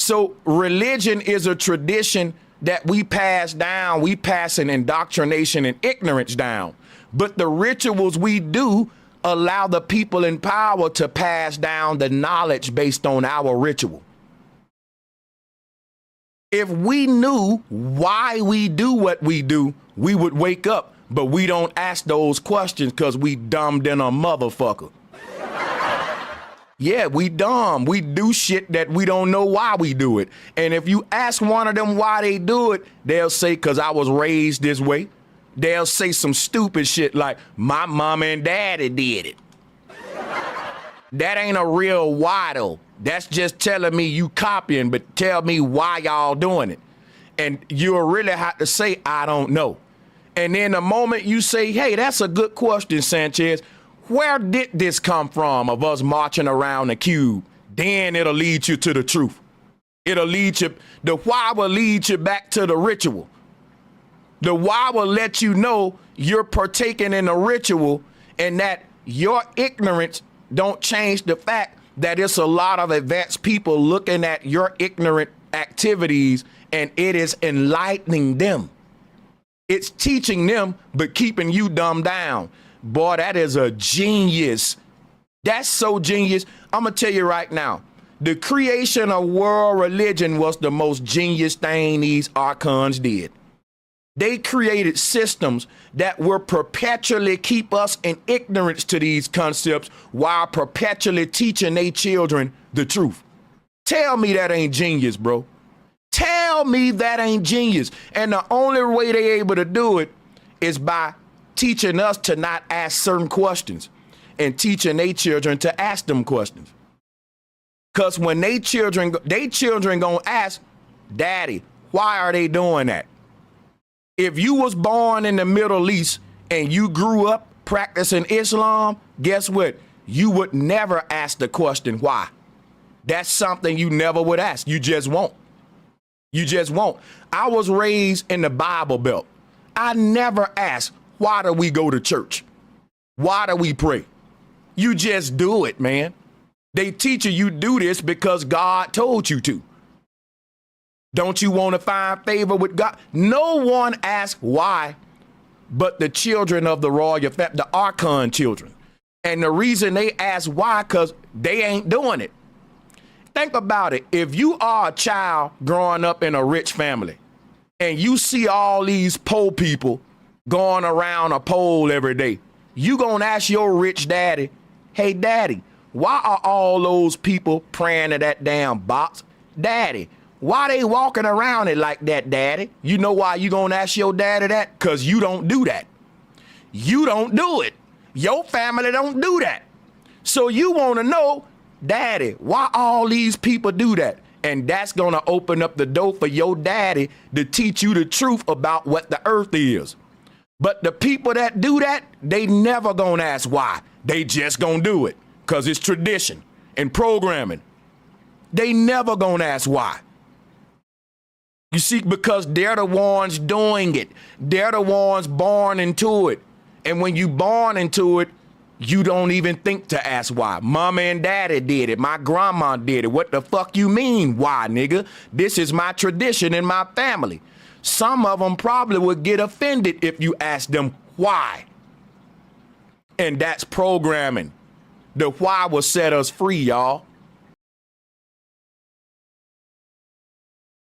So religion is a tradition that we pass down. We pass an indoctrination and ignorance down. But the rituals we do allow the people in power to pass down the knowledge based on our ritual. If we knew why we do what we do, we would wake up, but we don't ask those questions because we dumb than a motherfucker. Yeah, we dumb. We do shit that we don't know why we do it. And if you ask one of them why they do it, they'll say, because I was raised this way. They'll say some stupid shit like, my mom and daddy did it. That ain't a real why, though. That's just telling me you copying, but tell me why y'all doing it. And you'll really have to say, I don't know. And then the moment you say, hey, that's a good question, Sanchez, where did this come from of us marching around the cube? Then it'll lead you to the truth. It'll lead you, the why will lead you back to the ritual. The why will let you know you're partaking in the ritual and that your ignorance don't change the fact that it's a lot of advanced people looking at your ignorant activities and it is enlightening them. It's teaching them, but keeping you dumbed down. Boy, that is a genius. That's so genius. I'm going to tell you right now, the creation of world religion was the most genius thing these archons did. They created systems that will perpetually keep us in ignorance to these concepts while perpetually teaching their children the truth. Tell me that ain't genius, bro. Tell me that ain't genius. And the only way they're able to do it is by teaching us to not ask certain questions and teaching their children to ask them questions. Because when they children gonna ask, Daddy, why are they doing that? If you was born in the Middle East and you grew up practicing Islam, guess what? You would never ask the question, why? That's something you never would ask. You just won't. You just won't. I was raised in the Bible Belt. I never asked, why do we go to church? Why do we pray? You just do it, man. They teach you do this because God told you to. Don't you want to find favor with God? No one asks why but the children of the royal family, the Archon children. And the reason they ask why, because they ain't doing it. Think about it. If you are a child growing up in a rich family and you see all these poor people going around a pole every day, you gonna ask your rich daddy, hey, daddy, why are all those people praying to that damn box? Daddy, why they walking around it like that, daddy? You know why you gonna ask your daddy that? Because you don't do that. You don't do it. Your family don't do that. So you want to know, daddy, why all these people do that? And that's going to open up the door for your daddy to teach you the truth about what the earth is. But the people that do that, they never going to ask why. They just going to do it because it's tradition and programming. They never going to ask why. You see, because they're the ones doing it. They're the ones born into it. And when you born into it, you don't even think to ask why. Mama and daddy did it. My grandma did it. What the fuck you mean, why, nigga? This is my tradition in my family. Some of them probably would get offended if you ask them why. And that's programming. The why will set us free, y'all.